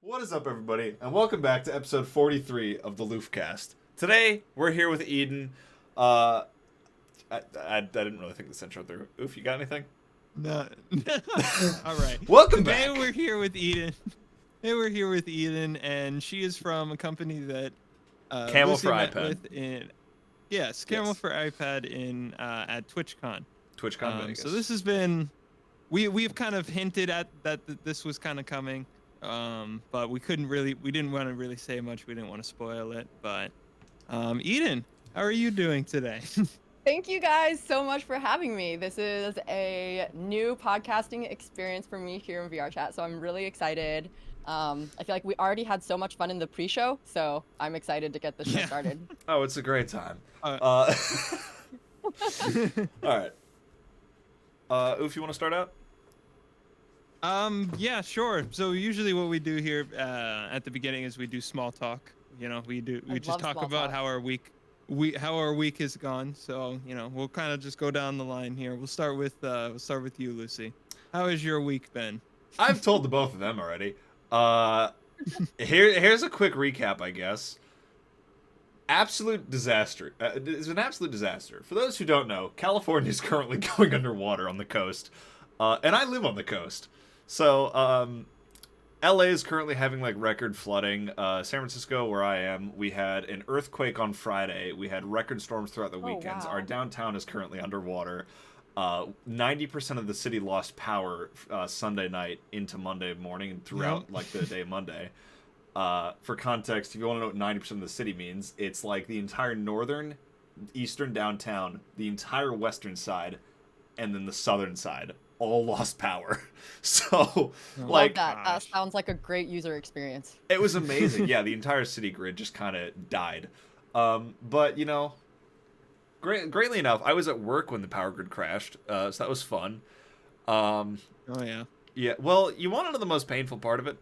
What is up, everybody, and welcome back to episode 43 of the LoofCast. Today, we're here with Eden. I didn't really think this intro through. Oof, you got anything? No. All right. Welcome Today back. we're here with Eden. Today we're here with Eden, and she is from a company that Camo Lucy for met iPad. with in Camo for iPad in at TwitchCon. TwitchCon Vegas. So this has been we've kind of hinted at that this was kind of coming, but we didn't want to really say much. We didn't want to spoil it. But Eden, how are you doing today? Thank you guys so much for having me. This is a new podcasting experience for me here in VR Chat, so I'm really excited. I feel like we already had so much fun in the pre-show, so I'm excited to get this show started. Oh, it's a great time. All right. Oof, you want to start out? Yeah, sure. So usually what we do here at the beginning is we do small talk. You know, we just talk about how our week has gone. So, you know, we'll kind of just go down the line here. We'll start with you, Lucy. How has your week been? I've told the both of them already. Here's a quick recap, I guess. Absolute disaster. It's an absolute disaster. For those who don't know, California is currently going underwater on the coast, and I live on the coast. So, LA is currently having like record flooding. San Francisco, where I am, we had an earthquake on Friday. We had record storms throughout the weekends. Wow. Our downtown is currently underwater. 90% of the city lost power Sunday night into Monday morning and throughout like the day Monday. For context, if you want to know what 90% of the city means, it's like the entire northern, eastern downtown, the entire western side, and then the southern side all lost power. So, like, Love that. That sounds like a great user experience. it was amazing. Yeah, the entire city grid just kind of died. But, you know, greatly enough, I was at work when the power grid crashed, so that was fun. Oh yeah. Yeah, well, you want to know the most painful part of it?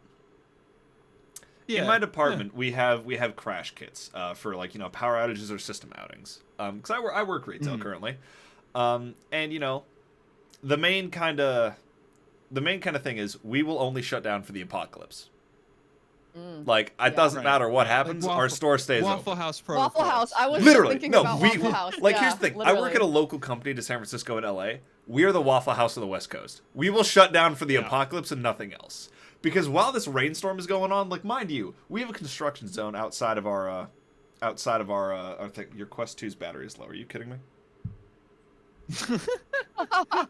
Yeah. In my department, we have crash kits for, like, you know, power outages or system outings. Because I work retail currently, and you know, the main kind of thing is we will only shut down for the apocalypse. Like, it doesn't matter what happens, Like our store stays Waffle open. House protocol. Waffle House. I was Literally, thinking no, about Waffle House. like, Yeah, here's the thing. I work literally. at a local company to San Francisco and LA. We are the Waffle House of the West Coast. We will shut down for the apocalypse and nothing else. Because while this rainstorm is going on, like, mind you, we have a construction zone outside of our I think your Quest 2's battery is low. Are you kidding me?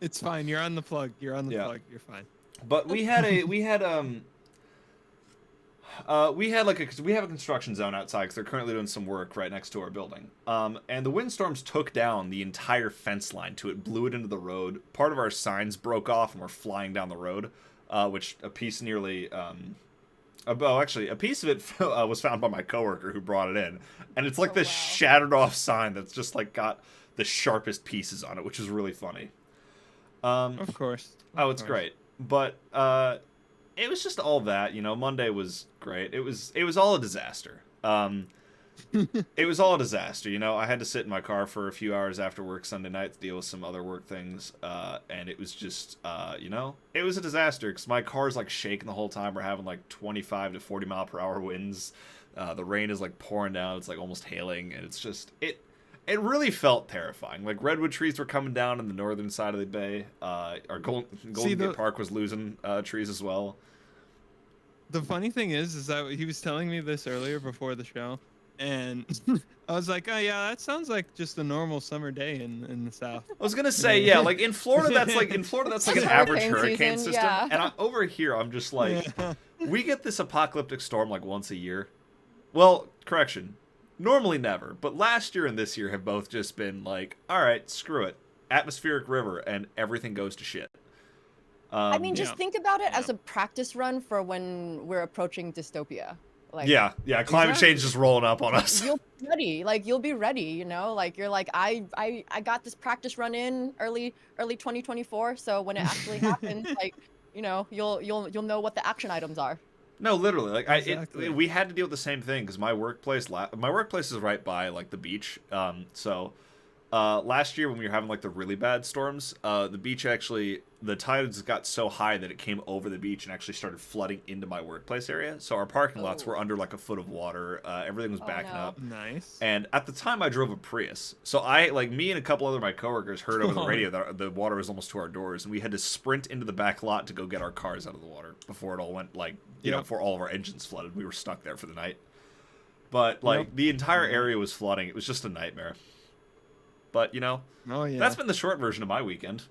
It's fine. You're on the plug. Plug. You're fine. But we have a construction zone outside because they're currently doing some work right next to our building. And the windstorms took down the entire fence line to it, blew it into the road. Part of our signs broke off and were flying down the road, which a piece nearly. Actually, a piece of it was found by my coworker who brought it in, and it's like this shattered off sign that's just like got the sharpest pieces on it, which is really funny. Of course. It's great, but it was just all that, you know. Monday was great. It was all a disaster. It was all a disaster, you know. I had to sit in my car for a few hours after work Sunday night to deal with some other work things, and it was just, you know, it was a disaster because my car's like shaking the whole time. We're having like 25 to 40 mile per hour winds. The rain is like pouring down. It's like almost hailing, and it's just It really felt terrifying. Like, redwood trees were coming down in the northern side of the bay. Our Golden Gate Park was losing trees as well. The funny thing is that he was telling me this earlier before the show, and I was like, oh yeah, that sounds like just a normal summer day in the South. I was gonna say, yeah, like in Florida, that's like an average hurricane season, system, yeah. and over here, I'm just like, we get this apocalyptic storm like once a year. Well, correction, normally never, but last year and this year have both just been like, all right, screw it, atmospheric river, and everything goes to shit. I mean, just think about it as a practice run for when we're approaching dystopia. Like, yeah, climate change is rolling up on us. You'll be ready. Like, you'll be ready. You know, like you're like, I got this practice run in early 2024. So when it actually happens, like, you know, you'll know what the action items are. No, literally, like Exactly. we had to deal with the same thing because my workplace is right by like the beach, so Last year when we were having like the really bad storms, the beach actually, the tides got so high that it came over the beach and actually started flooding into my workplace area. So our parking lots were under like a foot of water. Everything was backing up. Nice. And at the time I drove a Prius. So me and a couple other of my coworkers heard over the radio that the water was almost to our doors, and we had to sprint into the back lot to go get our cars out of the water before it all went before all of our engines flooded. We were stuck there for the night. But the entire area was flooding. It was just a nightmare. But that's been the short version of my weekend.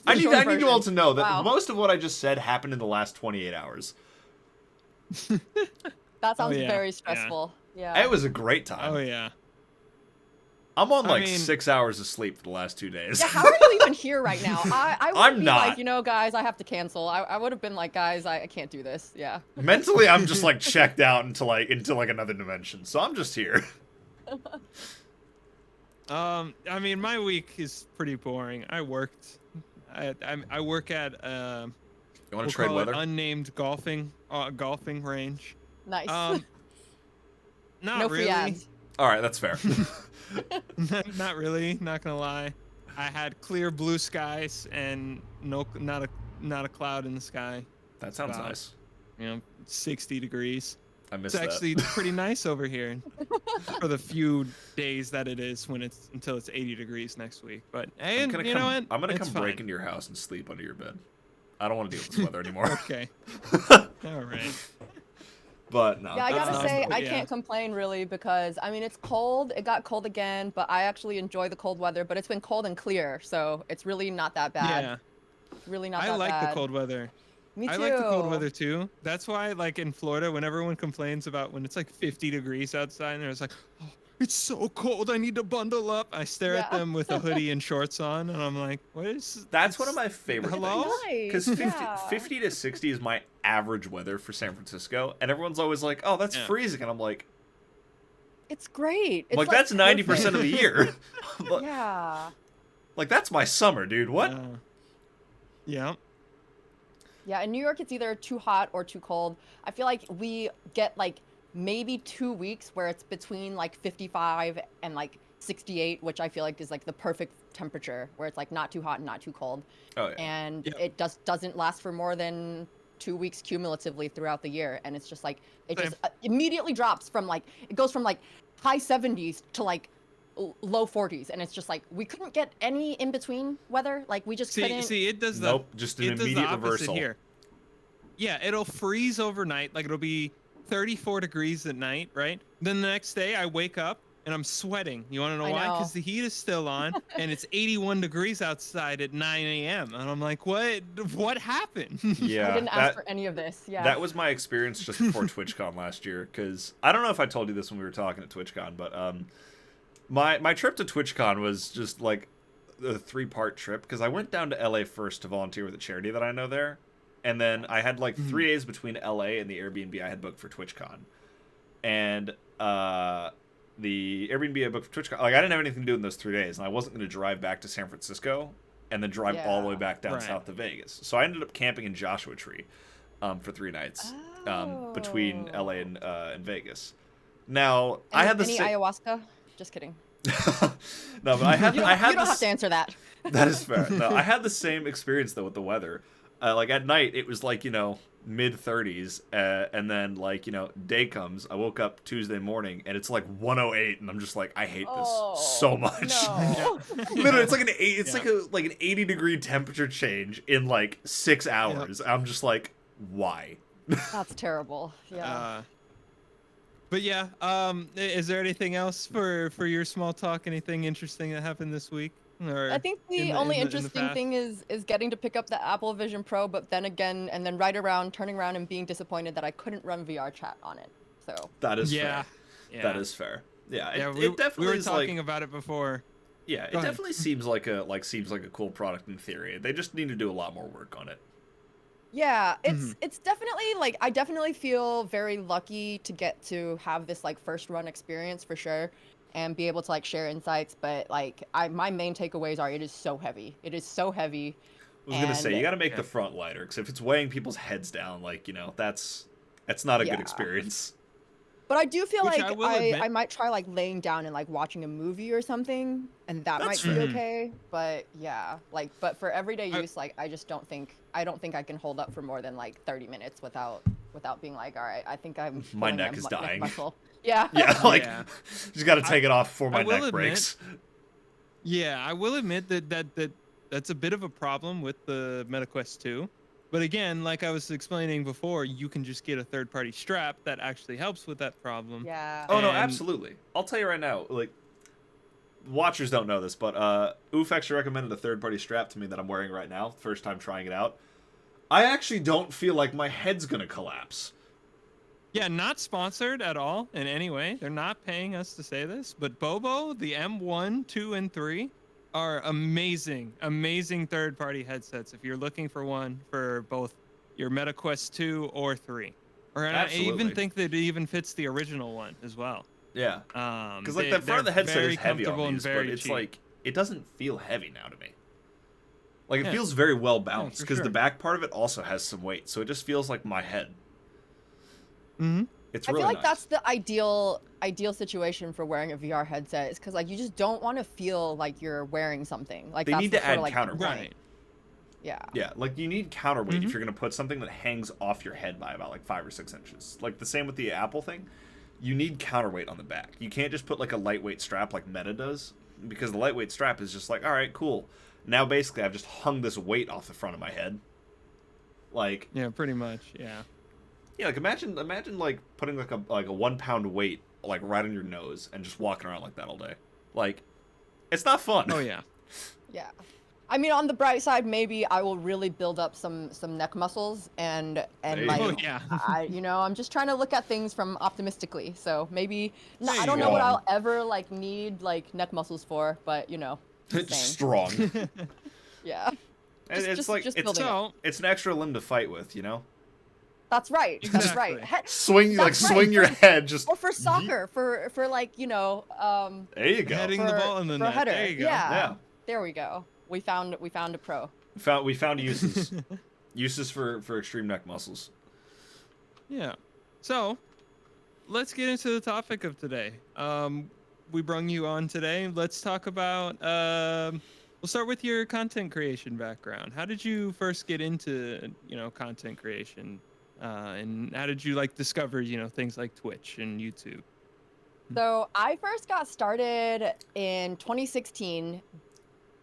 I need you all to know that most of what I just said happened in the last 28 hours. That sounds very stressful. Yeah. It was a great time. Oh yeah. I'm on 6 hours of sleep for the last 2 days. Yeah, how are you even here right now? I would be not. like, guys, I have to cancel. I would have been like, guys, I can't do this. Yeah. Mentally, I'm just checked out into another dimension. So I'm just here. My week is pretty boring. I worked. I work at You want to trade weather? Unnamed golfing range. Nice. Not no free really. ads. All right, that's fair. Not really. Not gonna lie. I had clear blue skies and not a cloud in the sky. That sounds nice. 60 degrees. I miss It's that. actually pretty nice over here for the few days that it is until it's 80 degrees next week. But I'm gonna It's come fine. break into your house and sleep under your bed. I don't want to deal with this weather anymore. Okay. All right. But no. Yeah, I gotta nice, say, but I can't complain really because, it's cold. It got cold again, but I actually enjoy the cold weather. But it's been cold and clear, so it's really not that bad. Yeah. Really not I that like bad. the cold weather. Me too. I like the cold weather too. That's why, in Florida, when everyone complains about when it's 50 degrees outside and it's oh, it's so cold, I need to bundle up. I stare at them with a hoodie and shorts on, and I'm like, what is? That's one of my favorite Hello? things. Because 50 to 60 is my average weather for San Francisco, and everyone's always like, "Oh, that's freezing," and I'm like, "It's great." It's that's 90% of the year. Yeah. That's my summer, dude. What? Yeah. Yeah, in New York, it's either too hot or too cold. I feel like we get maybe 2 weeks where it's between 55 and 68, which I feel like is the perfect temperature where it's not too hot and not too cold. Oh yeah. And it just doesn't last for more than 2 weeks cumulatively throughout the year, and it's just it just immediately drops from it goes from high 70s to low 40s, and it's just we couldn't get any in between weather. We just couldn't. See, it does Nope, just an immediate reversal. Here. Yeah, it'll freeze overnight. It'll be 34 degrees at night, right? Then the next day I wake up and I'm sweating. You want to know why? Because the heat is still on and it's 81 degrees outside at 9 a.m. And I'm like, what happened? Yeah. I didn't ask for any of this. Yeah. That was my experience just before TwitchCon last year, because I don't know if I told you this when we were talking at TwitchCon, but my trip to TwitchCon was just a 3-part trip, because I went down to LA first to volunteer with a charity that I know there. And then I had 3 days between LA and the Airbnb I had booked for TwitchCon. And the Airbnb I booked for TwitchCon, I didn't have anything to do in those 3 days, and I wasn't going to drive back to San Francisco and then drive all the way back down south to Vegas. So I ended up camping in Joshua Tree for 3 nights between LA and Vegas. Now, I had the any ayahuasca? Just kidding. No, but I had you don't have to answer that. That is fair. No, I had the same experience though with the weather. At night it was mid 30s, and then day comes. I woke up Tuesday morning and it's 108, and I'm just I hate this so much. No. Literally, it's an 80 degree temperature change in 6 hours. Yep. I'm just why? That's terrible. Yeah. But yeah, is there anything else for your small talk? Anything interesting that happened this week? Or I think the only interesting thing is getting to pick up the Apple Vision Pro, but then again, and then turning around and being disappointed that I couldn't run VR chat on it. So that is fair. Yeah. That is fair. Yeah, it definitely we were talking about it before. Yeah, it definitely seems like a cool product in theory. They just need to do a lot more work on it. Yeah, it's definitely I definitely feel very lucky to get to have this first run experience for sure, and be able to share insights. But my main takeaways are it is so heavy. It is so heavy. I was gonna say you got to make the front lighter, because if it's weighing people's heads down, that's not a good experience. But I do feel Which like I will admit- I might try like laying down and like watching a movie or something, and that might be okay. But yeah, like, but for everyday use, like, I just don't think I can hold up for more than like 30 minutes without being like, all right, I think I'm My neck is dying. neck muscle. Yeah. Yeah, like, Yeah. just got to take it off before my will neck admit- breaks. Yeah, I will admit that's a bit of a problem with the MetaQuest 2. But again, like I was explaining before, you can just get a third-party strap that actually helps with that problem. Yeah. Oh, no, And- absolutely. I'll tell you right now, like, watchers don't know this, but Oof actually recommended a third-party strap to me that I'm wearing right now, first time trying it out. I actually don't feel like my head's going to collapse. Yeah, not sponsored at all in any way. They're not paying us to say this, but Bobo, the M1, 2, and 3 are amazing, amazing third-party headsets if you're looking for one for both your MetaQuest 2 or 3. Or I even think that it even fits the original one as well. Yeah. Because, like, that front of the headset is heavy on these, but it's cheap. like, it doesn't feel heavy now to me. Like, it feels very well balanced, because the back part of it also has some weight, so it just feels like my head. Mm-hmm. It's I really feel like nice. that's the ideal situation for wearing a VR headset, is because like you just don't want to feel like you're wearing something. Like They that's need the to sort add of, like, counterweight. Right. Yeah. Yeah, like, you need counterweight if you're going to put something that hangs off your head by about, like, 5 or 6 inches. Like, the same with the Apple thing. You need counterweight on the back. You can't just put, like, a lightweight strap like Meta does, because the lightweight strap is just like, all right, cool. Now, basically, I've just hung this weight off the front of my head. Like... Yeah, pretty much, yeah. Yeah, like, imagine, like, putting, like a 1 pound weight, like, right on your nose and just walking around like that all day. Like, it's not fun. Oh, yeah. Yeah. I mean, on the bright side, maybe I will really build up some neck muscles and like, Oh, yeah. I'm just trying to look at things from optimistically. So maybe I don't you know go. what I'll ever like need like neck muscles for, but It's strong. yeah. And it's like, just it's, building up. it's an extra limb to fight with, you know? That's right. That's right. Exactly. Swing, like, That's right. swing your head, just... Or for soccer, for like, There you go. Heading the ball in the for net. header. There you go. Yeah. There we go. We found a pro. We found uses. Uses for extreme neck muscles. Yeah. So, let's get into the topic of today. We brung you on today. Let's talk about. We'll start with your content creation background. How did you first get into content creation, and how did you discover things like Twitch and YouTube? So I first got started in 2016,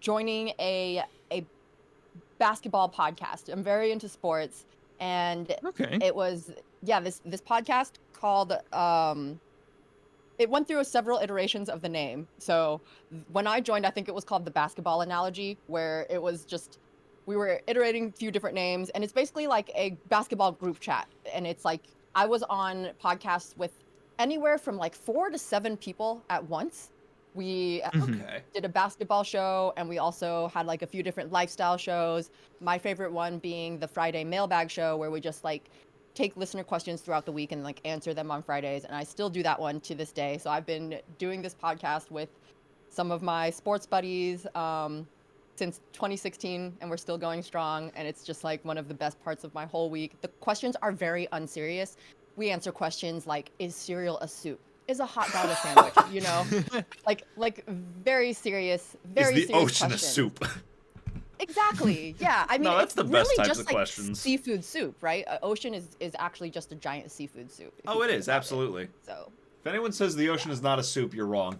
joining a basketball podcast. I'm very into sports, and it was this podcast called it went through several iterations of the name. So when I joined, I think it was called the Basketball Analogy, where it was just we were iterating a few different names, and it's basically like a basketball group chat. And it's like I was on podcasts with anywhere from like 4 to 7 people at once. We did a basketball show, and we also had like a few different lifestyle shows. My favorite one being the Friday mailbag show, where we just like take listener questions throughout the week and like answer them on Fridays. And I still do that one to this day. So I've been doing this podcast with some of my sports buddies since 2016, and we're still going strong. And it's just like one of the best parts of my whole week. The questions are very unserious. We answer questions like, is cereal a soup? Is a hot dog a sandwich? Like very serious, very is the serious ocean questions. a soup? Exactly. Yeah. I mean, No, that's it's the best really types just of like questions. seafood soup, right? Ocean is actually just a giant seafood soup. if Oh, you it think is, about absolutely. So. If anyone says the ocean is not a soup, you're wrong.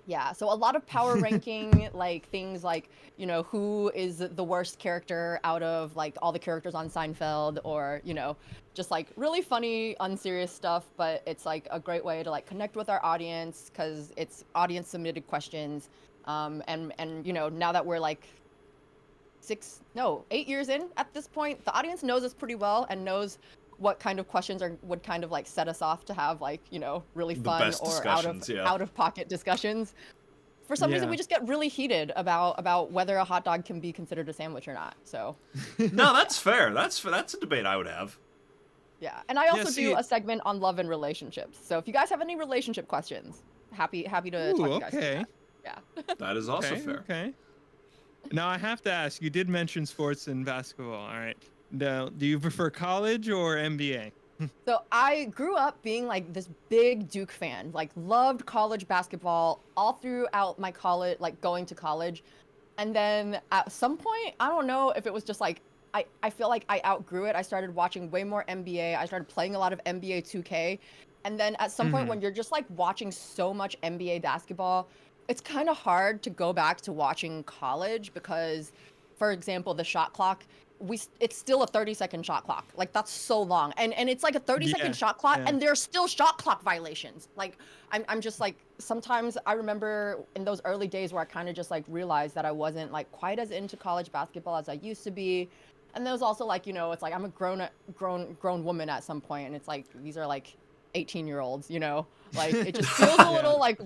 Yeah, so a lot of power ranking, like things like, who is the worst character out of like all the characters on Seinfeld, or, just like really funny, unserious stuff, but it's like a great way to like connect with our audience because it's audience submitted questions. And now that we're like 8 years in at this point, the audience knows us pretty well and knows what kind of questions would kind of like set us off to have like, really fun or out of pocket discussions. For some reason, we just get really heated about whether a hot dog can be considered a sandwich or not. So No, that's fair. That's a debate I would have. yeah, and I also do a segment on love and relationships. So if you guys have any relationship questions, happy to talk to you guys about that. Yeah. That is also fair. Okay. Now I have to ask. You did mention sports and basketball. All right. Now, do you prefer college or NBA? So I grew up being like this big Duke fan, like loved college basketball all throughout my college, like going to college. And then at some point, I don't know if it was just like, I feel like I outgrew it. I started watching way more NBA. I started playing a lot of NBA 2K. And then at some point when you're just like watching so much NBA basketball, it's kind of hard to go back to watching college because, for example, the shot clock, it's still a 30-second shot clock. Like that's so long. And it's like a 30-second shot clock and there's still shot clock violations. Like I'm just like, sometimes I remember in those early days where I kind of just like realized that I wasn't like quite as into college basketball as I used to be. And there was also like, you know, it's like I'm a grown woman at some point, and it's like these are like 18-year-olds, you know, like it just feels a little like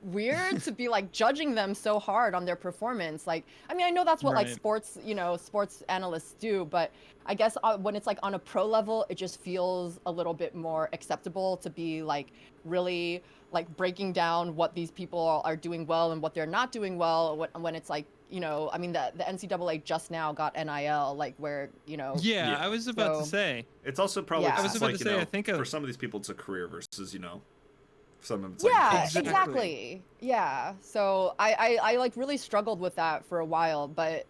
weird to be like judging them so hard on their performance. Like, I mean, I know that's what like sports, you know, sports analysts do, but I guess when it's like on a pro level, it just feels a little bit more acceptable to be like really like breaking down what these people are doing well and what they're not doing well when it's like, you know, I mean, the NCAA just now got NIL, like where, you know. Yeah, I was about to say. It's also probably Yeah. I was about to say, know, I think for some of these people it's a career versus, you know, some of it's yeah, like exactly. Yeah. So I like really struggled with that for a while, but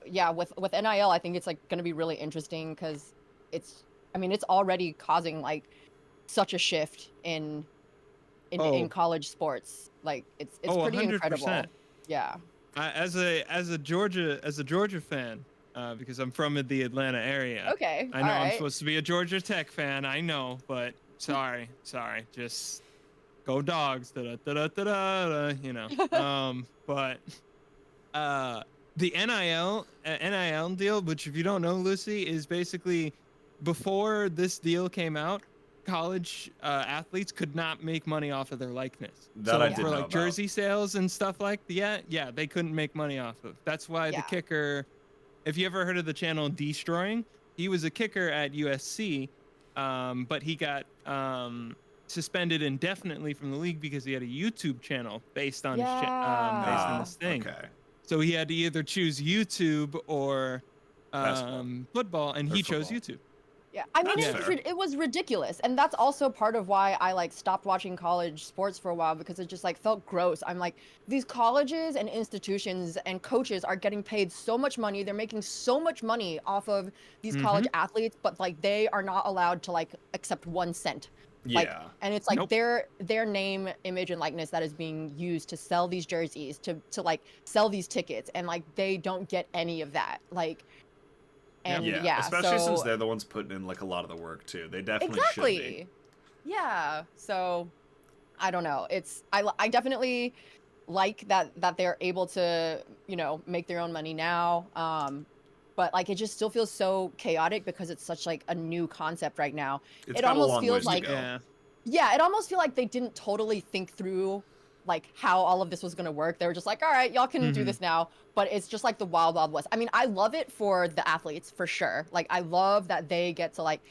yeah, with NIL, I think it's like going to be really interesting because it's, I mean, it's already causing like such a shift in college sports. Like it's pretty 100%. incredible. Yeah. As a Georgia fan, because I'm from the Atlanta area. Okay. I know I'm supposed to be a Georgia Tech fan. I know, but sorry, just go Dogs. Da, da, da, da, da, da, you know. But the NIL deal, which if you don't know, Lucy, is basically before this deal came out, college athletes could not make money off of their likeness. That so I did for know like about. jersey sales and stuff like they couldn't make money off of. That's why the kicker, if you ever heard of the channel Destroying, he was a kicker at USC, but he got suspended indefinitely from the league because he had a YouTube channel based on based on this thing. Okay. So he had to either choose YouTube or football, and he chose football. YouTube. Yeah, I mean, it was ridiculous. And that's also part of why I like stopped watching college sports for a while, because it just like felt gross. I'm like, these colleges and institutions and coaches are getting paid so much money. They're making so much money off of these college athletes, but like they are not allowed to like accept 1 cent. Like, Yeah. and it's like their name, image, and likeness that is being used to sell these jerseys, to like sell these tickets, and like they don't get any of that. Like, and especially so, since they're the ones putting in like a lot of the work too. They definitely should be. Yeah. So I don't know. I definitely like that they're able to, you know, make their own money now. But like it just still feels so chaotic because it's such like a new concept right now. It almost feels like it almost feels like they didn't totally think through like how all of this was going to work. They were just like, all right, y'all can do this now. But it's just like the wild west. I mean, I love it for the athletes for sure. Like I love that they get to like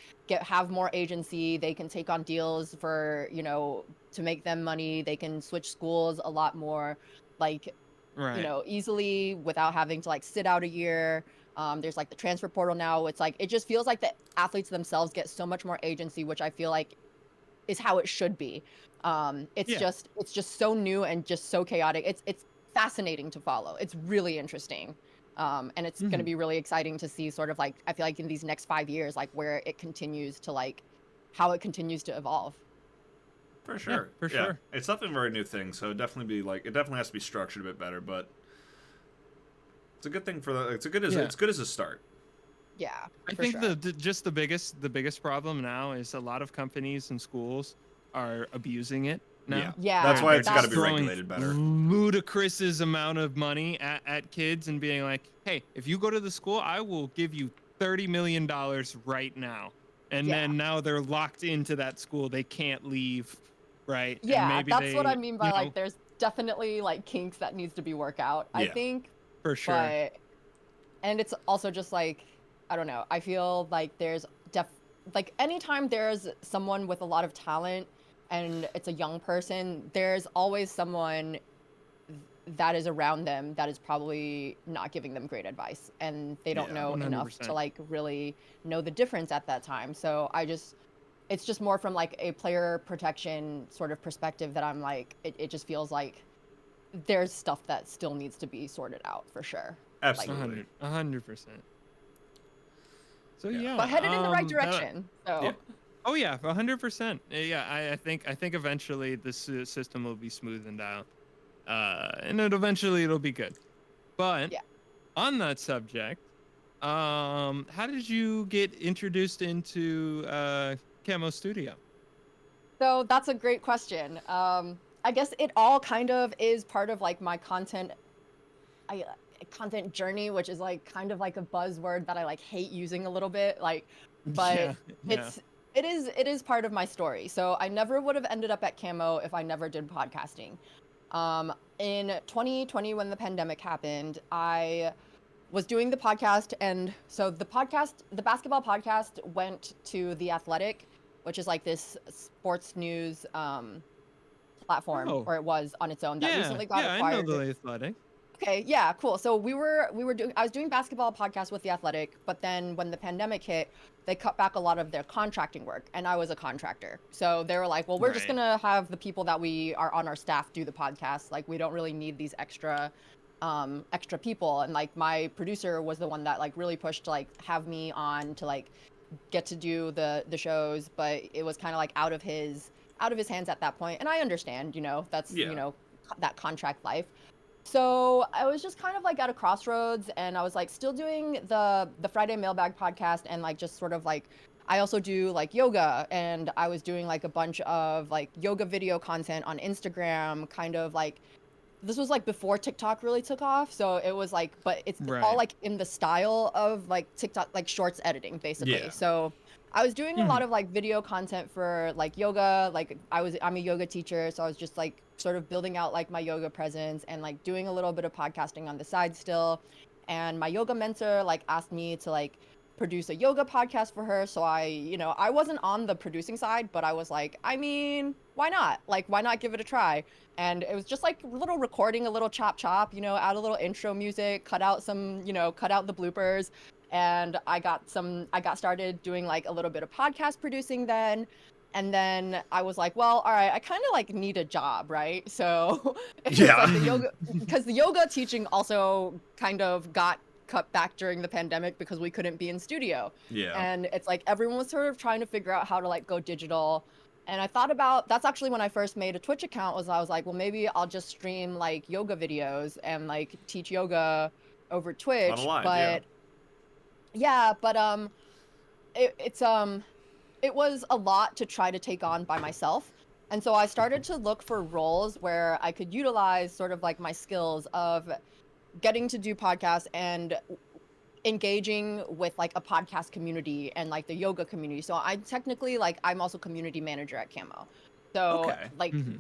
have more agency. They can take on deals for, you know, to make them money. They can switch schools a lot more like, you know, easily without having to like sit out a year. There's like the transfer portal now. It's like, it just feels like the athletes themselves get so much more agency, which I feel like is how it should be. It's just so new and just so chaotic. It's fascinating to follow. It's really interesting. And it's going to be really exciting to see sort of like, I feel like in these next 5 years, like where it continues to like, how it continues to evolve. For sure. For sure. It's definitely a very new thing. So it definitely has to be structured a bit better, but it's a good thing for it's good as a start. Yeah. I think the biggest problem now is a lot of companies and schools are abusing it now. Yeah. That's why it's got to be throwing regulated better. Ludicrous amount of money at kids and being like, hey, if you go to the school, I will give you $30 million right now. And then now they're locked into that school. They can't leave, right? Yeah, and maybe that's what I mean by like there's definitely like kinks that needs to be worked out, I think. For sure. But, and it's also just like, I don't know. I feel like there's like anytime there's someone with a lot of talent and it's a young person, there's always someone that is around them that is probably not giving them great advice, and they don't know 100%. enough to like really know the difference at that time. So I it's just more from like a player protection sort of perspective that I'm like, it just feels like there's stuff that still needs to be sorted out for sure. Absolutely. 100%. So yeah, but headed in the right direction. So. Yeah. Oh yeah, 100%. Yeah, I think eventually this system will be smoothened out, and eventually it'll be good. But on that subject, how did you get introduced into Camo Studio? So that's a great question. I guess it all kind of is part of like my content journey, which is like kind of like a buzzword that I like hate using a little bit. Like, but it is part of my story. So I never would have ended up at Camo if I never did podcasting. In 2020, when the pandemic happened, I was doing the podcast, and so the basketball podcast went to The Athletic, which is like this sports news platform, or it was on its own, that recently got acquired. I know The Athletic. Okay, yeah, cool. So I was doing basketball podcasts with The Athletic, but then when the pandemic hit, they cut back a lot of their contracting work, and I was a contractor. So they were like, well, we're just gonna have the people that we are on our staff do the podcast. Like, we don't really need these extra people. And like my producer was the one that like really pushed to like have me on to like get to do the shows, but it was kind of like out of his hands at that point. And I understand, that's that contract life. So I was just kind of like at a crossroads, and I was like still doing the Friday Mailbag podcast, and like just sort of like I also do like yoga, and I was doing like a bunch of like yoga video content on Instagram, kind of like this was like before TikTok really took off. So it was like, but it's all like in the style of like TikTok, like shorts editing basically. So I was doing a lot of like video content for like yoga. Like I'm a yoga teacher. So I was just like sort of building out like my yoga presence and like doing a little bit of podcasting on the side still. And my yoga mentor like asked me to like produce a yoga podcast for her. So I wasn't on the producing side, but I was like, I mean, why not? Like, why not give it a try? And it was just like a little recording, a little chop, add a little intro music, cut out the bloopers. And I got started doing like a little bit of podcast producing then. And then I was like, well, all right, I kind of like need a job, right? So like because the yoga teaching also kind of got cut back during the pandemic because we couldn't be in studio. Yeah. And it's like everyone was sort of trying to figure out how to like go digital. And I thought about, that's actually when I first made a Twitch account, I was like, well, maybe I'll just stream like yoga videos and like teach yoga over Twitch. But it was a lot to try to take on by myself. And so I started to look for roles where I could utilize sort of like my skills of getting to do podcasts and engaging with like a podcast community and like the yoga community. So I'm technically like, I'm also community manager at Camo. So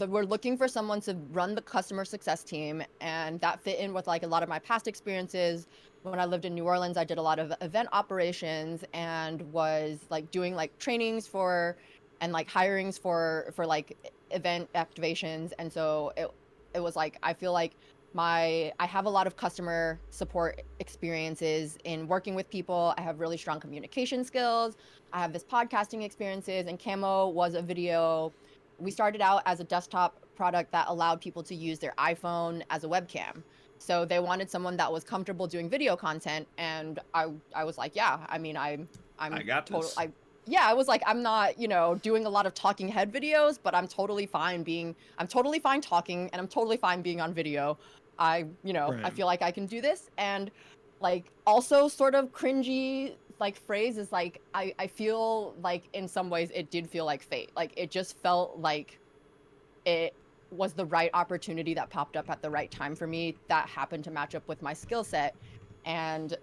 we're looking for someone to run the customer success team, and that fit in with like a lot of my past experiences. When I lived in New Orleans, I did a lot of event operations and was like doing like trainings for and like hirings for like event activations. And so it was like, I feel like I have a lot of customer support experiences in working with people. I have really strong communication skills. I have this podcasting experiences, and Camo was a video. We started out as a desktop product that allowed people to use their iPhone as a webcam. So they wanted someone that was comfortable doing video content, and I was like, yeah, I mean, I got this. I was like, I'm not, doing a lot of talking head videos, but I'm totally fine talking, and I'm totally fine being on video. I feel like I can do this. And like also sort of cringy like phrase is like, I feel like in some ways it did feel like fate. Like it just felt like it was the right opportunity that popped up at the right time for me that happened to match up with my skill set. And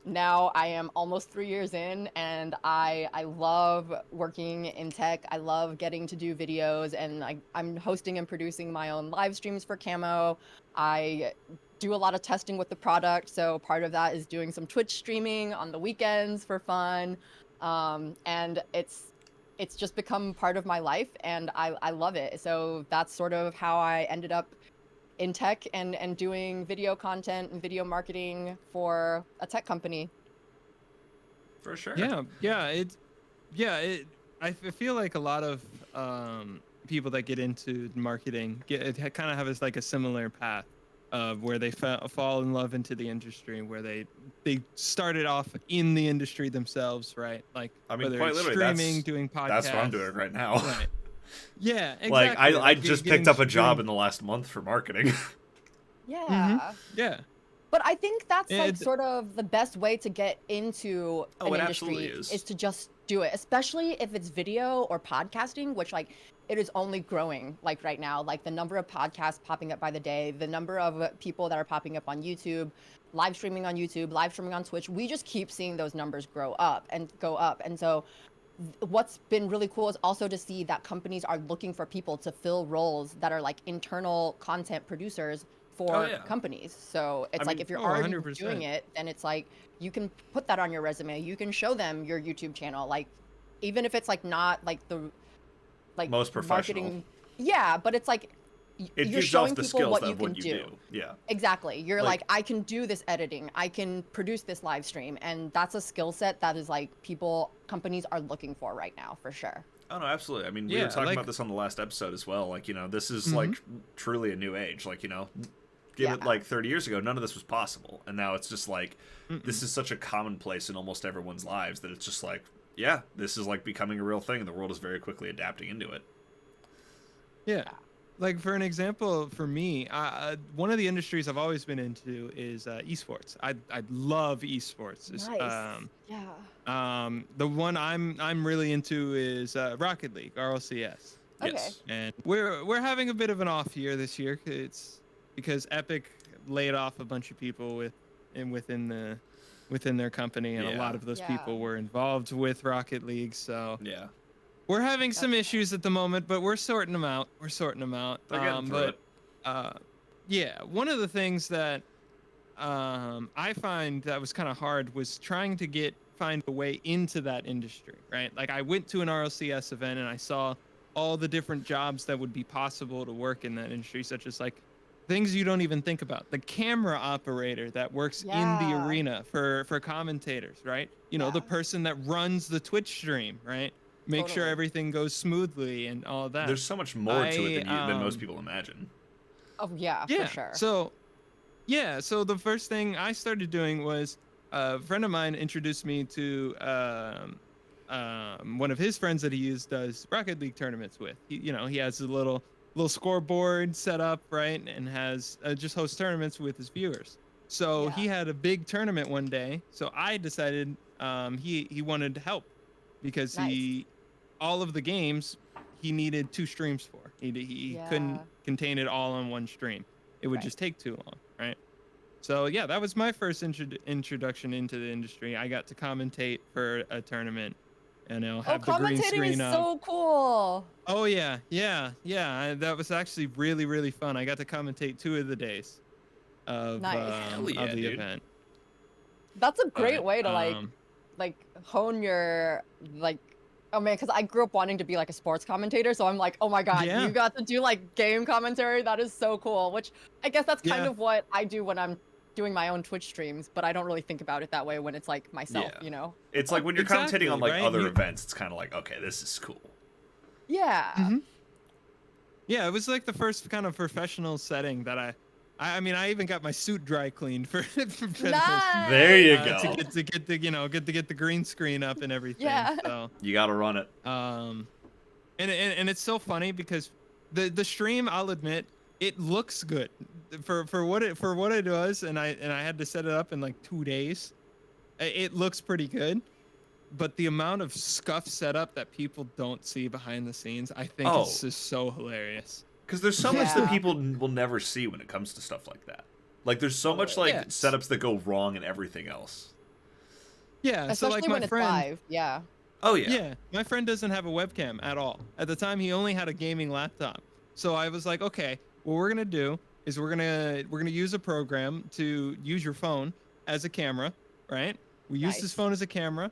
now I am almost 3 years in, and I love working in tech. I love getting to do videos, and I'm hosting and producing my own live streams for Camo. I do a lot of testing with the product, so part of that is doing some Twitch streaming on the weekends for fun. And it's just become part of my life, and I love it. So that's sort of how I ended up in tech and doing video content and video marketing for a tech company. For sure. I feel like a lot of people that get into marketing kind of have a similar path of where they fall in love into the industry, where they started off in the industry themselves, right? Like, I mean, whether quite it's literally, streaming, doing podcasts. That's what I'm doing right now. Right. Yeah, exactly. Like, I just picked up a job in doing... the last month for marketing. Yeah. Mm-hmm. Yeah. But I think that's like And sort of the best way to get into an it industry absolutely is. to just do it, especially if it's video or podcasting, which like it is only growing like right now. Like the number of podcasts popping up by the day, the number of people that are popping up on YouTube, live streaming on YouTube, live streaming on Twitch. We just keep seeing those numbers grow up and go up. And so what's been really cool is also to see that companies are looking for people to fill roles that are like internal content producers for companies. So it's like, if you're already 100%. doing it, then it's like you can put that on your resume. You can show them your YouTube channel, like even if it's like not like the most professional marketing. Yeah, but it's like you're showing people what you can do. Yeah, exactly. You're like, I can do this editing, I can produce this live stream, and that's a skill set that is like companies are looking for right now for sure. Oh no, absolutely. I mean, we were talking about this on the last episode as well. Like, this is like truly a new age. Like, give it like 30 years ago, none of this was possible, and now it's just like this is such a commonplace in almost everyone's lives that it's just like, yeah, this is like becoming a real thing, and the world is very quickly adapting into it. Yeah. Like, for an example, for me, one of the industries I've always been into is esports. I love esports. Nice. The one I'm really into is Rocket League, RLCS. Okay. Yes. And we're having a bit of an off year this year. It's because Epic laid off a bunch of people within their company, and a lot of those people were involved with Rocket League. So yeah. We're having some issues at the moment, but we're sorting them out. They're getting through it. Yeah, one of the things that I find that was kind of hard was trying to find a way into that industry, right? Like, I went to an RLCS event and I saw all the different jobs that would be possible to work in that industry, such as like things you don't even think about. The camera operator that works in the arena for commentators, right? The person that runs the Twitch stream, right? Make sure everything goes smoothly and all of that. There's so much more to it than most people imagine. Oh yeah, for sure. So the first thing I started doing was a friend of mine introduced me to one of his friends that he does Rocket League tournaments with. He has a little scoreboard set up, right, and has just hosts tournaments with his viewers. So he had a big tournament one day. So I decided he wanted to help, because all of the games he needed 2 streams for. He couldn't contain it all on one stream. It would just take too long, right? So yeah, that was my first introduction into the industry. I got to commentate for a tournament, and I'll have the green screen is so cool. Oh yeah. That was actually really, really fun. I got to commentate 2 of the days of the event. That's a great way to like hone your oh man, because I grew up wanting to be like a sports commentator, so I'm like, oh my god, you got to do like game commentary. That is so cool. Which I guess that's kind of what I do when I'm doing my own Twitch streams, but I don't really think about it that way when it's like myself, It's like when you're commentating on like other events, it's kind of like, okay, this is cool. Yeah. Yeah, it was like the first kind of professional setting that I even got my suit dry cleaned for nice. There you go. To get the green screen up and everything. Yeah. So you got to run it. And it's so funny because the stream, I'll admit, it looks good for what it was, and I had to set it up in like 2 days. It looks pretty good, but the amount of scuff setup that people don't see behind the scenes, I think is just so hilarious. Because there's so much that people will never see when it comes to stuff like that. Like, there's so much setups that go wrong and everything else. Yeah, especially so like when my it's friend. Live. Yeah. Oh yeah. Yeah, my friend doesn't have a webcam at all. At the time, he only had a gaming laptop. So I was like, okay, what we're gonna do is we're gonna use a program to use your phone as a camera, right? We used his phone as a camera.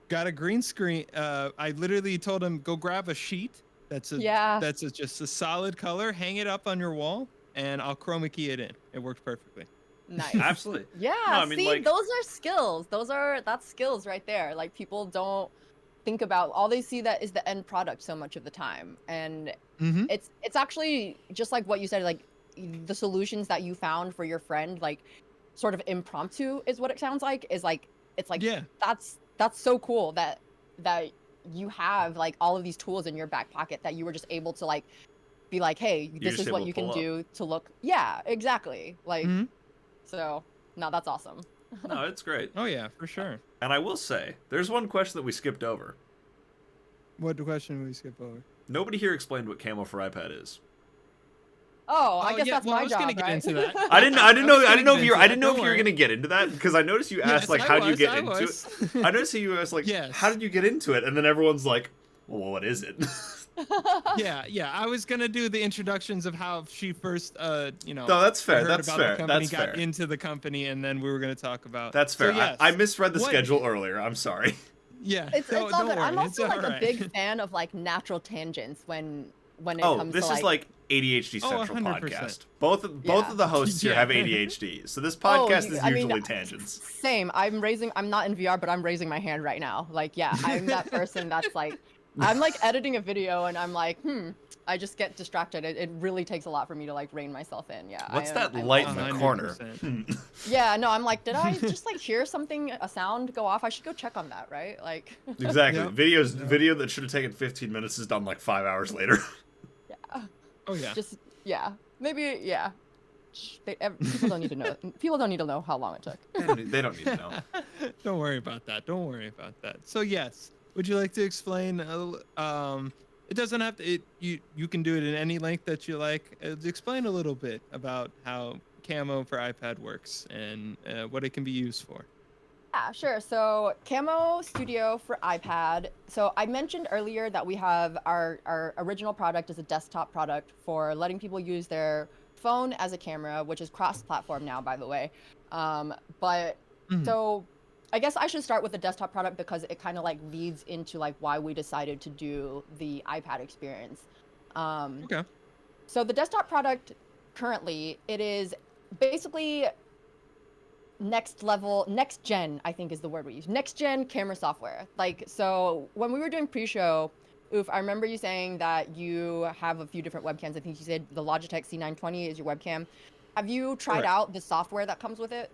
Got a green screen. I literally told him, go grab a sheet. That's just a solid color. Hang it up on your wall, and I'll chroma key it in. It works perfectly. Nice. Absolutely. Yeah. No, I mean, see, those are skills. That's skills right there. Like, people don't think about, all they see that is the end product so much of the time. And it's actually just like what you said, like the solutions that you found for your friend, like sort of impromptu is what it sounds like, is like, it's like, that's so cool that you have like all of these tools in your back pocket that you were just able to like be like, hey, this is what you can do to look. Yeah, exactly. Like, so no, that's awesome. No, it's great. Oh yeah, for sure. And I will say, there's one question that we skipped over. What question did we skip over? Nobody here explained what Camo for iPad is. Oh, I guess that's my job, I was gonna get into that. I didn't know if you were gonna get into that, because I noticed you asked like how do you get into it. I noticed you asked like how did you get into it, and then everyone's like, well, what is it? yeah. I was gonna do the introductions of how she first, No, that's fair. That's fair. Got into the company, and then we were gonna talk about. That's fair. So, yes. I misread the schedule earlier. I'm sorry. Yeah, it's all good. I'm also like a big fan of like natural tangents when it comes to this is like ADHD Central podcast. Both of the hosts here have ADHD, so this podcast is usually tangents. Same. I'm not in VR, but I'm raising my hand right now. Like, yeah, I'm that person that's like, I'm like editing a video and I'm like, I just get distracted. It really takes a lot for me to like rein myself in. Yeah. What's that light in the corner? Yeah, no, I'm like, did I just like hear something, a sound go off? I should go check on that, right? Like. Exactly. Video that should have taken 15 minutes is done like 5 hours later. Yeah. Oh yeah. Just maybe people don't need to know. People don't need to know how long it took. They don't need to know. Don't worry about that. So yes, would you like to explain? It doesn't have to. You can do it in any length that you like. Explain a little bit about how Camo for iPad works and what it can be used for. Yeah, sure. So Camo Studio for iPad. So I mentioned earlier that we have our original product is a desktop product for letting people use their phone as a camera, which is cross-platform now, by the way. So I guess I should start with the desktop product because it kind of like leads into like why we decided to do the iPad experience. Okay. So the desktop product currently, it is basically next gen, I think is the word we use. Next gen camera software. Like, so when we were doing pre-show, I remember you saying that you have a few different webcams. I think you said the Logitech C920 is your webcam. Have you tried out the software that comes with it?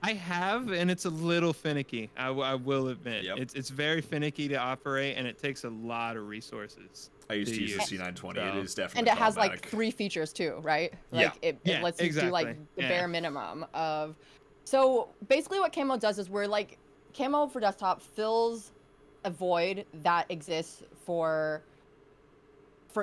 I have, and it's a little finicky. I will admit. Yep. It's very finicky to operate, and it takes a lot of resources. I used to use the C920. It is definitely and it has like 3 features too, right? Like it lets you do like the bare minimum of. So basically, what Camo does is we're like, Camo for desktop fills a void that exists for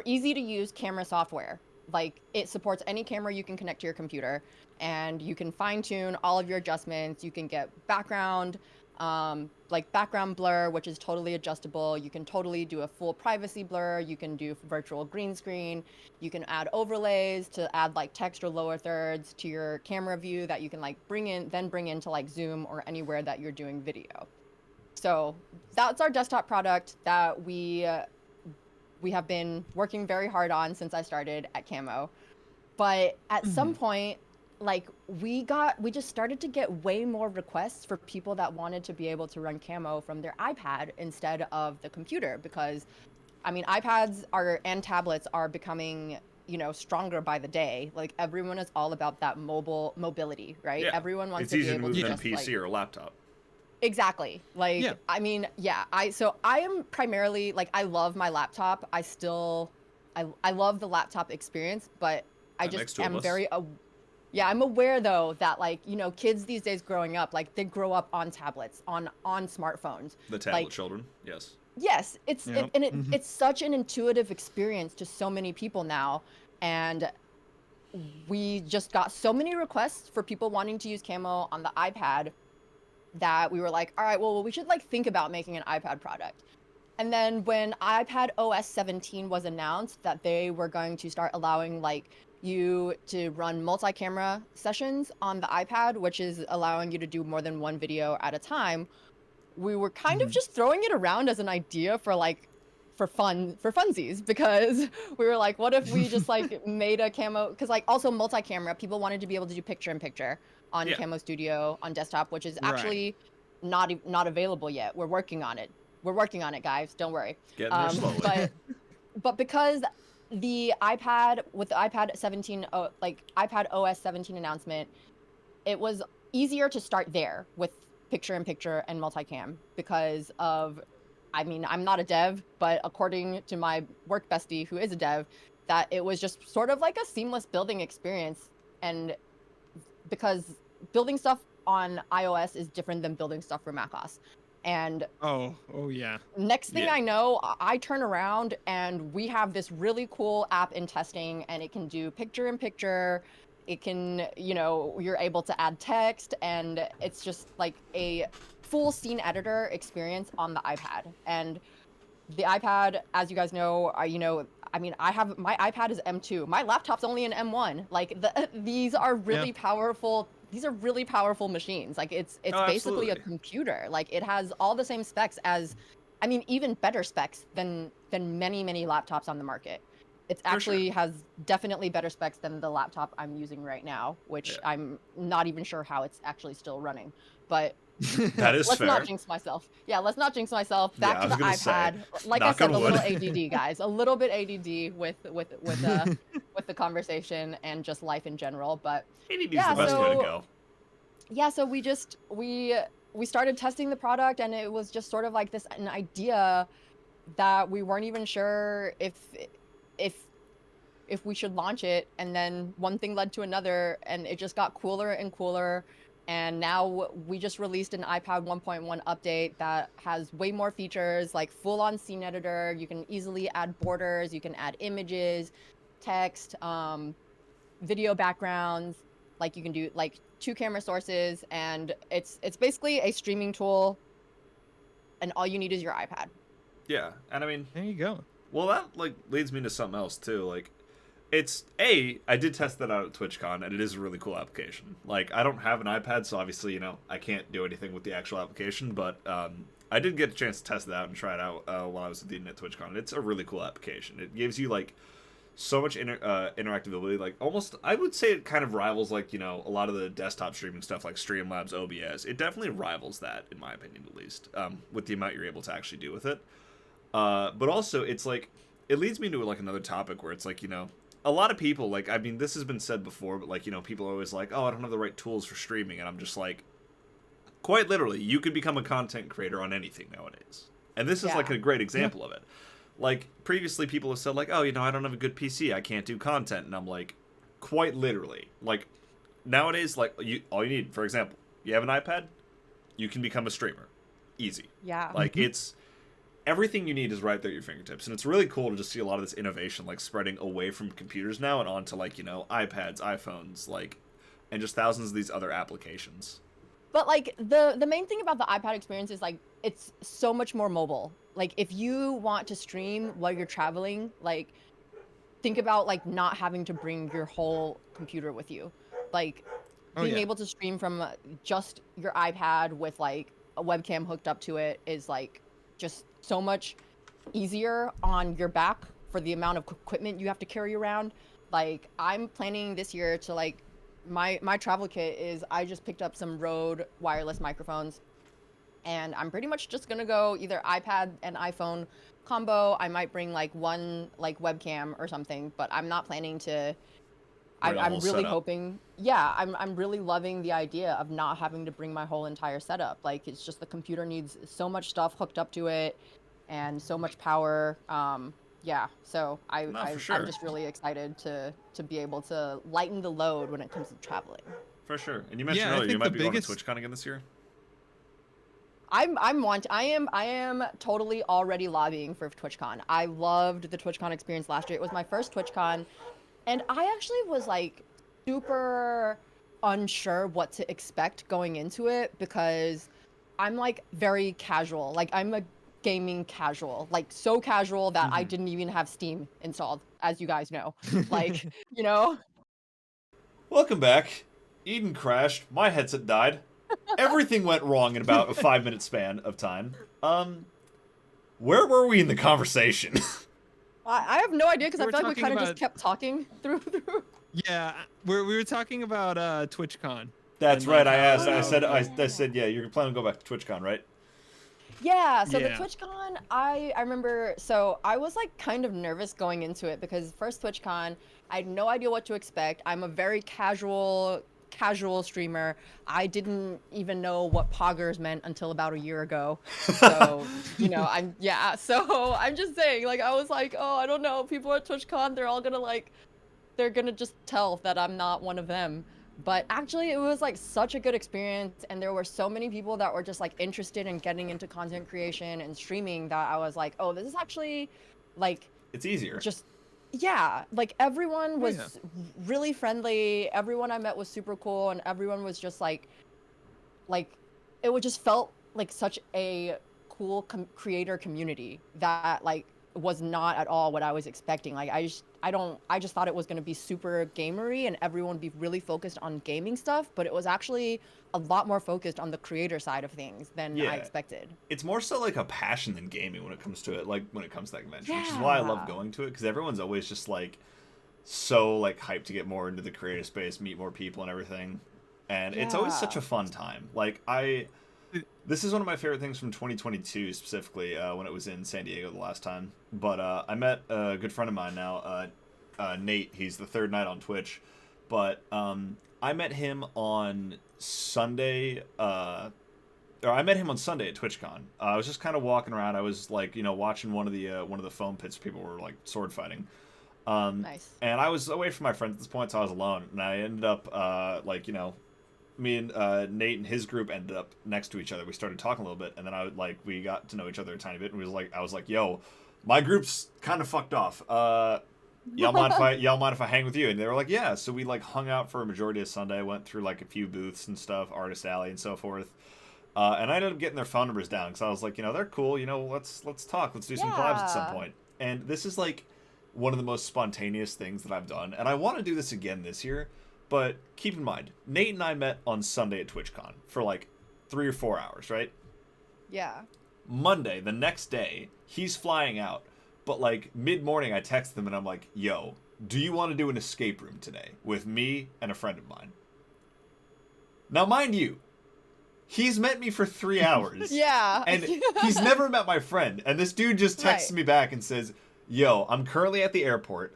easy to use camera software. Like, it supports any camera you can connect to your computer, and you can fine tune all of your adjustments. You can get background, like background blur, which is totally adjustable. You can totally do a full privacy blur. You can do virtual green screen. You can add overlays to add like text or lower thirds to your camera view that you can like bring into like Zoom or anywhere that you're doing video. So that's our desktop product that we have been working very hard on since I started at Camo. But at some point, like we just started to get way more requests for people that wanted to be able to run Camo from their iPad instead of the computer, because I mean, iPads and tablets are becoming, stronger by the day. Like, everyone is all about that mobility, right? Yeah. Everyone wants it's to be easier able to to move than just PC or laptop. Exactly. Like, yeah. I mean, yeah, I am primarily like, I love my laptop. I love the laptop experience, but I just am very, I'm aware though that like, kids these days growing up, like they grow up on tablets, on smartphones. The tablet children. Yes. Yes. It's such an intuitive experience to so many people now. And we just got so many requests for people wanting to use Camo on the iPad that we were like, all right, well, we should like think about making an iPad product. And then when iPad OS 17 was announced that they were going to start allowing like you to run multi-camera sessions on the iPad, which is allowing you to do more than one video at a time, we were kind of just throwing it around as an idea for funsies, because we were like, what if we just like made a Camo, because like also multi-camera, people wanted to be able to do picture-in-picture on Camo Studio on desktop, which is actually not available yet. We're working on it. we're working on it, guys. Don't worry. Getting there slowly. But because the iPad with the iPad 17, like iPad OS 17 announcement, it was easier to start there with picture-in-picture and multicam because of, I mean, I'm not a dev, but according to my work bestie who is a dev, that it was just sort of like a seamless building experience. And because building stuff on iOS is different than building stuff for macOS. And oh yeah. Next thing I know, I turn around and we have this really cool app in testing, and it can do picture-in-picture. It can, you know, you're able to add text, and it's just like a full scene editor experience on the iPad. And the iPad, as you guys know, you know, I mean, my iPad is M2. My laptop's only an M1. Like these are really powerful. These are really powerful machines. Like it's basically a computer. Like it has all the same specs as, I mean, even better specs than many laptops on the market. It actually has definitely better specs than the laptop I'm using right now, which I'm not even sure how it's actually still running. But that is let's not jinx myself. Yeah, let's not jinx myself. Back to the iPad. Like I said, a little ADD, guys. A little bit ADD with the conversation and just life in general. But ADD is the best way to go. Yeah, so we started testing the product, and it was just sort of like an idea that we weren't even sure if we should launch it, and then one thing led to another, and it just got cooler and cooler. And now we just released an iPad 1.1 update that has way more features, like full-on scene editor. You can easily add borders, you can add images, text, video backgrounds, like you can do like 2 camera sources, and it's basically a streaming tool, and all you need is your iPad. Yeah, and I mean, there you go. Well, that like leads me to something else too. Like, I did test that out at TwitchCon, and it is a really cool application. Like, I don't have an iPad, so obviously, you know, I can't do anything with the actual application, but I did get a chance to test it out and try it out while I was at TwitchCon. It's a really cool application. It gives you, like, so much interactability. Like, almost, I would say it kind of rivals, like, you know, a lot of the desktop streaming stuff, like Streamlabs, OBS. It definitely rivals that, in my opinion, at least, with the amount you're able to actually do with it. But also, it's, like, it leads me to, like, another topic where it's, like, you know, a lot of people, like, I mean, this has been said before, but, like, you know, people are always like, oh, I don't have the right tools for streaming, and I'm just like, quite literally, you could become a content creator on anything nowadays. And this is, like, a great example of it. Like, previously, people have said, like, oh, you know, I don't have a good PC, I can't do content, and I'm like, quite literally. Like, nowadays, like, all you need, for example, you have an iPad, you can become a streamer. Easy. Yeah. Like, it's... everything you need is right there at your fingertips, and it's really cool to just see a lot of this innovation, like, spreading away from computers now and onto, like, you know, iPads, iPhones, like, and just thousands of these other applications. But, like, the main thing about the iPad experience is, like, it's so much more mobile. Like, if you want to stream while you're traveling, like, think about, like, not having to bring your whole computer with you. Like, being able to stream from just your iPad with, like, a webcam hooked up to it is, like, just so much easier on your back for the amount of equipment you have to carry around. Like, I'm planning this year to, like, my travel kit is, I just picked up some Rode wireless microphones, and I'm pretty much just gonna go either iPad and iPhone combo. I might bring, like, one, like, webcam or something, but I'm not planning to. I'm really hoping. Yeah, I'm really loving the idea of not having to bring my whole entire setup. Like, it's just the computer needs so much stuff hooked up to it, and so much power. Yeah, so I'm just really excited to be able to lighten the load when it comes to traveling. For sure. And you mentioned earlier you might be going to TwitchCon again this year. I am totally already lobbying for TwitchCon. I loved the TwitchCon experience last year. It was my first TwitchCon. And I actually was, like, super unsure what to expect going into it, because I'm, like, very casual. Like, I'm a gaming casual. Like, so casual that I didn't even have Steam installed, as you guys know. Like, you know? Welcome back. Eden crashed. My headset died. Everything went wrong in about a 5-minute span of time. Where were we in the conversation? I have no idea, because I feel like we kind of just kept talking through. Yeah, we were talking about TwitchCon. That's right. I asked. I said, yeah, you're planning to go back to TwitchCon, right? Yeah, so the Yeah. TwitchCon, I remember, so I was like kind of nervous going into it because first TwitchCon, I had no idea what to expect. I'm a very casual streamer. I didn't even know what poggers meant until about a year ago. So, so I'm just saying, like, I was like, oh, I don't know, people at TwitchCon, they're all gonna like, they're gonna just tell that I'm not one of them. But actually, it was like such a good experience, and there were so many people that were just like interested in getting into content creation and streaming that I was like, oh, this is actually like It's easier. just yeah, like everyone was yeah. really friendly. Everyone I met was super cool, and everyone was just like it would just felt like such a cool creator community that like was not at all what I was expecting. Like I just thought it was going to be super gamery and everyone would be really focused on gaming stuff, but it was actually a lot more focused on the creator side of things than I expected. It's more so like a passion than gaming when it comes to it, like when it comes to that convention, which is why I love going to it, because everyone's always just like so like hyped to get more into the creative space, meet more people and everything. And it's always such a fun time. Like this is one of my favorite things from 2022 specifically, when it was in San Diego the last time. But I met a good friend of mine now, Nate. He's the third night on Twitch. But I met him on Sunday. Or I met him on Sunday at TwitchCon. I was just kind of walking around. I was like, watching one of the foam pits. People were like sword fighting. Nice. And I was away from my friends at this point, so I was alone. And I ended up me and Nate and his group ended up next to each other. We started talking a little bit, and then we got to know each other a tiny bit. And I was like, yo, my group's kind of fucked off. Y'all mind if I hang with you? And they were like, yeah. So we like hung out for a majority of Sunday. Went through like a few booths and stuff, Artist Alley and so forth. And I ended up getting their phone numbers down because I was like, they're cool. Let's talk. Let's do some collabs at some point. And this is like one of the most spontaneous things that I've done, and I want to do this again this year. But keep in mind, Nate and I met on Sunday at TwitchCon for like 3 or 4 hours, right? Yeah. Monday, the next day, he's flying out. But like mid-morning, I text him and I'm like, yo, do you want to do an escape room today with me and a friend of mine? Now, mind you, he's met me for 3 hours. Yeah. And he's never met my friend. And this dude just texts me back and says, yo, I'm currently at the airport,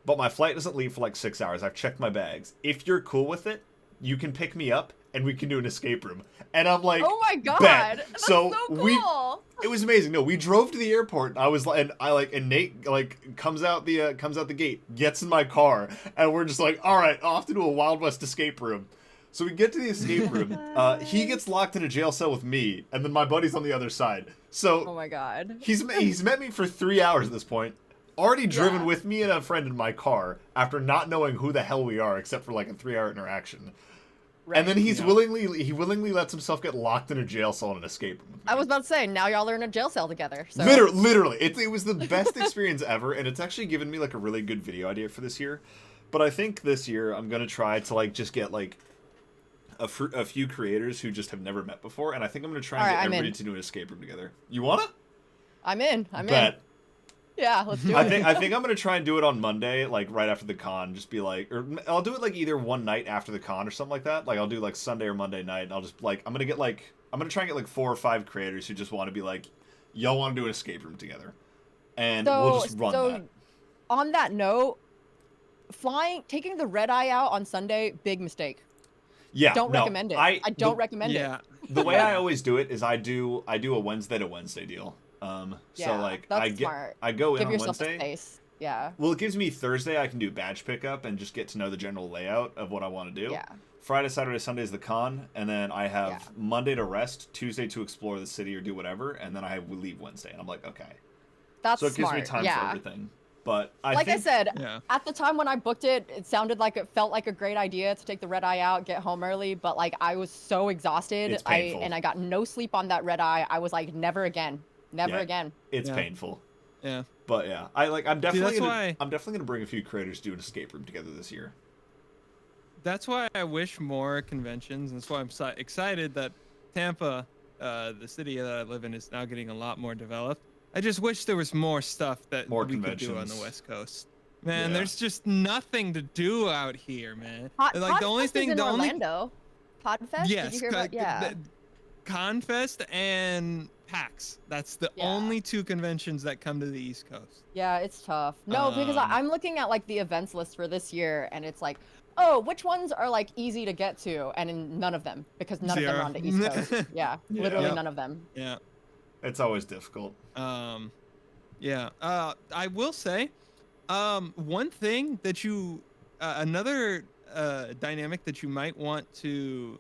but my flight doesn't leave for like 6 hours. I've checked my bags. If you're cool with it, you can pick me up and we can do an escape room. And I'm like, oh my god, bet. That's so cool. It was amazing. No, we drove to the airport. And Nate like comes out the gate, gets in my car, and we're just like, all right, off to do a Wild West escape room. So we get to the escape room. He gets locked in a jail cell with me, and then my buddy's on the other side. So oh my god, he's met me for 3 hours at this point. Already driven with me and a friend in to car after not knowing who the hell we are except for like a 3-hour interaction. Right. And then he willingly lets himself get locked in a jail cell in an escape room. I was about to say, now y'all are in a jail cell together. So. Literally, it was the best experience ever, and it's actually given me like a really good video idea for this year. But I think this year I'm gonna try to like just get like a few creators who just have never met before, and I think I'm gonna try and get everybody to do an escape room together. You wanna? I'm in. Bet. Yeah, let's do it. I think I'm gonna try and do it on Monday, like right after the con. Just be like, or I'll do it like either one night after the con or something like that. Like I'll do like Sunday or Monday night, and I'll just like I'm gonna try and get like 4 or 5 creators who just want to be like, y'all want to do an escape room together, and we'll just run that. On that note, taking the red eye out on Sunday, big mistake. Yeah, don't recommend it. I don't recommend it. The way I always do it is I do a Wednesday to Wednesday deal. So like I go in on Wednesday. Space. Yeah. Well, it gives me Thursday. I can do badge pickup and just get to know the general layout of what I want to do. Yeah. Friday, Saturday, Sunday is the con, and then I have Monday to rest, Tuesday to explore the city or do whatever, and then we leave Wednesday. And I'm like, okay. That's so it gives smart. me time for everything. But I said, at the time when I booked it, it felt like a great idea to take the red eye out, get home early, but like I was so exhausted. It's painful. I got no sleep on that red eye. I was like, never again. Never again. It's painful. Yeah. But yeah, I'm definitely gonna bring a few creators to do an escape room together this year. That's why I wish more conventions. That's why I'm excited that Tampa, the city that I live in, is now getting a lot more developed. I just wish there was more stuff that we could do on the West Coast. Man, there's just nothing to do out here, man. The only thing, Orlando. Podfest? Yes. Did you hear about? ConFest and PAX. That's the only 2 conventions that come to the East Coast. Yeah, it's tough. No, because I'm looking at like the events list for this year, and it's like, oh, which ones are like easy to get to, and none of them, because none of them are on the East Coast. Yeah, literally none of them. Yeah, it's always difficult. Yeah. I will say, one thing that you, another dynamic that you might want to,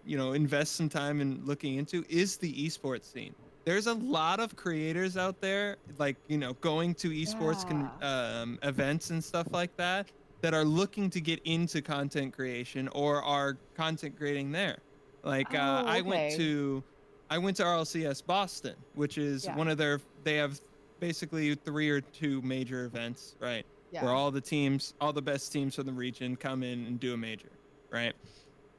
invest some time in looking into is the esports scene. There's a lot of creators out there, like, going to esports events and stuff like that are looking to get into content creation or are content creating there. Like, I went to RLCS Boston, which is one of they have basically 3 or 2 major events, right? Yeah. Where all the best teams from the region come in and do a major, right?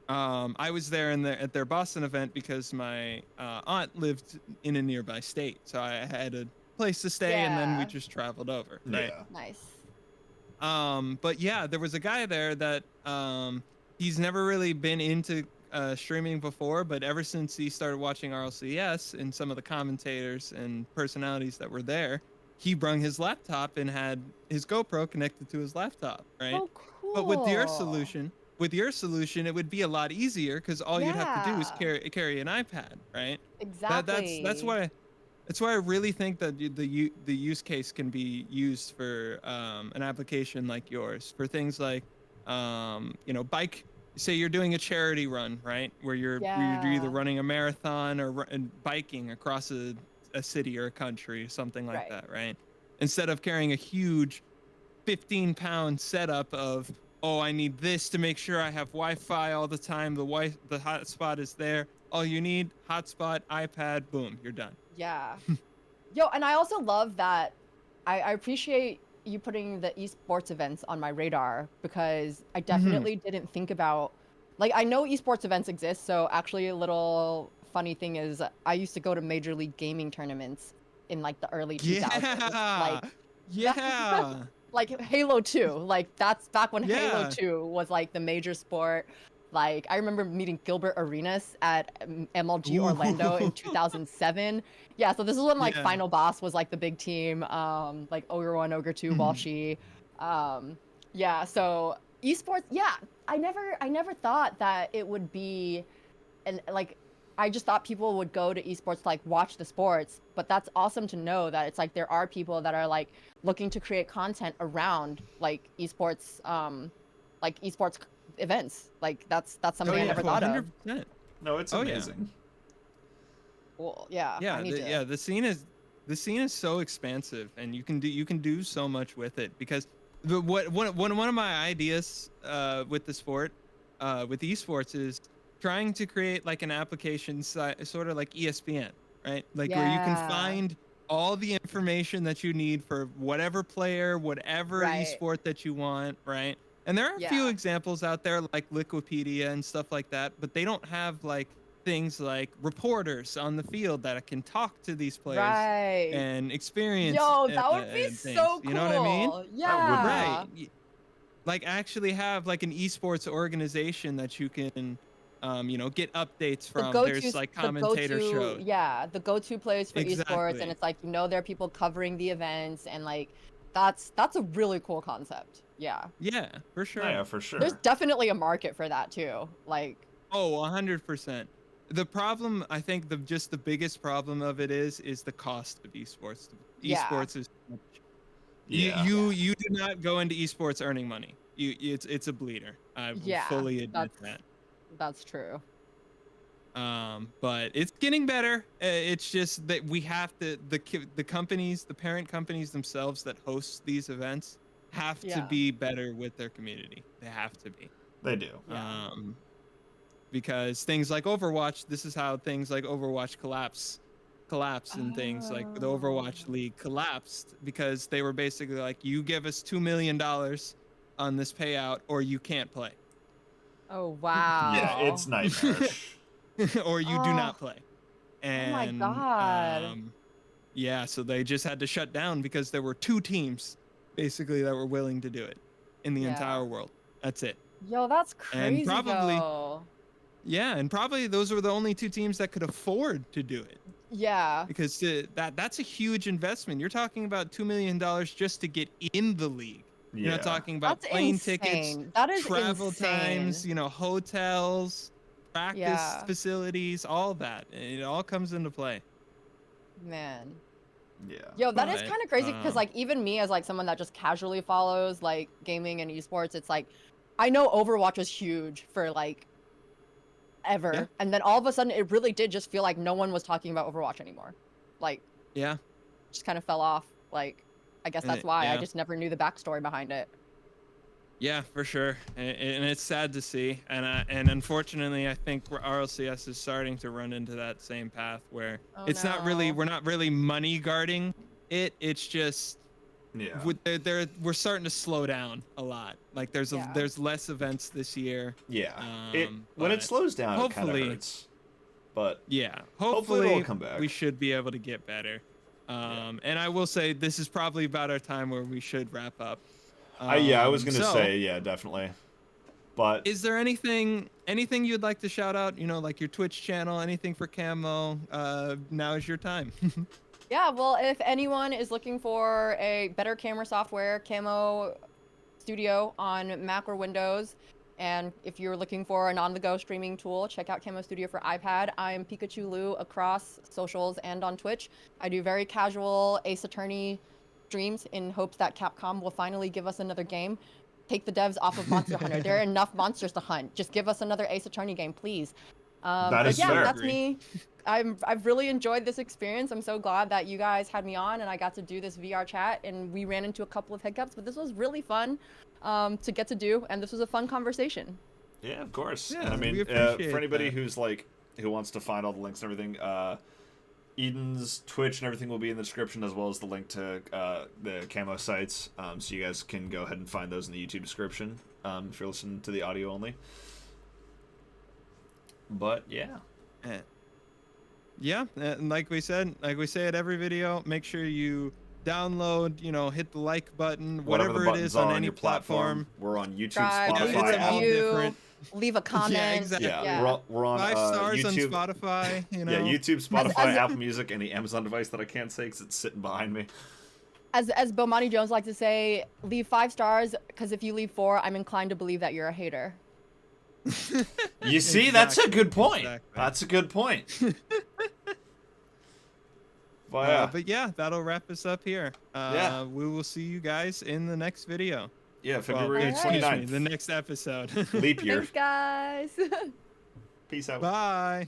I was there at their Boston event because my aunt lived in a nearby state, so I had a place to stay, and then we just traveled over, right? Yeah. Nice. But yeah, there was a guy there that he's never really been into streaming before, but ever since he started watching RLCS and some of the commentators and personalities that were there, he brung his laptop and had his GoPro connected to his laptop, right? Oh, cool. But with your solution, it would be a lot easier because all you'd have to do is carry an iPad, right? Exactly. That's why I really think that the use case can be used for an application like yours for things like bike. Say you're doing a charity run, right? Where you're either running a marathon or biking across a city or a country, something like that, right? Instead of carrying a huge 15-pound setup of, oh, I need this to make sure I have Wi-Fi all the time. The hotspot is there. All you need, hotspot, iPad, boom, you're done. Yeah. Yo, and I also love that. I appreciate you putting the esports events on my radar, because I definitely didn't think about, like, I know esports events exist. So actually, a little funny thing is I used to go to Major League Gaming tournaments in like the early 2000s. Like Halo 2, like that's back when Halo 2 was like the major sport. Like, I remember meeting Gilbert Arenas at MLG Orlando in 2007. Yeah, so this is when like Final Boss was like the big team, like Ogre 1, Ogre 2, Walshy. Yeah, so esports, I never thought that it would be, and like, I just thought people would go to esports to like watch the sports, but that's awesome to know that it's like there are people that are like looking to create content around like esports, events. Like that's something I never thought of. No, it's amazing. Cool. Yeah. Yeah. The scene is so expansive, and you can do so much with it, because one of my ideas with the sport, with esports, is trying to create like an application sort of like ESPN, right? Like where you can find all the information that you need for whatever player, whatever esport that you want, right? And there are a few examples out there like Wikipedia and stuff like that, but they don't have like things like reporters on the field that can talk to these players and experience. Yo, that would be so cool. You know what I mean? Yeah. Right. Like actually have like an esports organization that you can, get updates from. There's like commentator shows. Yeah, the go-to place for esports, and it's like, there are people covering the events, and like that's a really cool concept. Yeah. Yeah, for sure. Yeah, for sure. There's definitely a market for that too. Like. Oh, 100%. The problem, I think, the biggest problem of it is the cost of esports. Esports is. You do not go into esports earning money. It's a bleeder. I will fully admit that. That's true. But it's getting better. It's just that we have to, the companies, the parent companies themselves that host these events have to be better with their community. They have to be. They do. Because things like Overwatch, this is how things like Overwatch collapse and things like the Overwatch League collapsed, because they were basically like, you give us $2 million on this payout or you can't play. Oh, wow. Yeah, it's nightmarish. Or you do not play. And, oh my God. So they just had to shut down because there were 2 teams basically that were willing to do it in the entire world. That's it. Yo, that's crazy. And probably, Yeah, and probably those were the only two teams that could afford to do it. Yeah. Because that's a huge investment. You're talking about $2 million just to get in the league. Yeah. You're not talking about That's plane insane. tickets, That is travel insane. times, hotels, practice facilities, all that. It all comes into play. Man. Yeah. Yo, that is kind of crazy because um, like even me as like someone that just casually follows like gaming and esports, it's like I know Overwatch was huge for like ever, Yeah. and then all of a sudden it really did just feel like no one was talking about Overwatch anymore. Like, yeah. just kind of fell off. Like, I guess that's why I Yeah. just never knew the backstory behind it. Yeah, for sure, and it's sad to see, and unfortunately, I think RLCS is starting to run into that same path where it's not really, we're not really money guarding it. It's just, we're starting to slow down a lot. Like there's less events this year. Yeah, when it slows down, it kind of hurts. But yeah, hopefully it'll come back. We should be able to get better. And I will say this is probably about our time where we should wrap up. I was gonna say, yeah, definitely. But is there anything you'd like to shout out? Like your Twitch channel, anything for Camo? Now is your time. Yeah, well, if anyone is looking for a better camera software, Camo Studio on Mac or Windows, and if you're looking for an on-the-go streaming tool, check out Camo Studio for iPad. I am Pikachu Lu across socials and on Twitch. I do very casual Ace Attorney streams in hopes that Capcom will finally give us another game. Take the devs off of Monster Hunter. There are enough monsters to hunt. Just give us another Ace Attorney game, please. That is fair. That's me. I've really enjoyed this experience. I'm so glad that you guys had me on and I got to do this VR chat, and we ran into a couple of hiccups, but this was really fun to get to do, and this was a fun conversation. Yeah, of course. Yeah, and I mean, for anybody who's like who wants to find all the links and everything, Eden's Twitch and everything will be in the description, as well as the link to the Camo sites, so you guys can go ahead and find those in the YouTube description if you're listening to the audio only. But yeah. Yeah, and like we say at every video, make sure you download, hit the like button, whatever it is on any platform. We're on YouTube, Spotify, Apple. Leave a comment. Yeah, exactly. Yeah. We're on 5 stars YouTube. on Spotify. Yeah, YouTube, Spotify, Apple Music, and the Amazon device that I can't say because it's sitting behind me. As Bomani Jones likes to say, leave 5 stars, because if you leave 4, I'm inclined to believe that you're a hater. You see, exactly. That's a good point. Exactly. That's a good point. But yeah, that'll wrap us up here. We will see you guys in the next video. Yeah, February 29th. The next episode. Leap year. Thanks, guys. Peace out. Bye.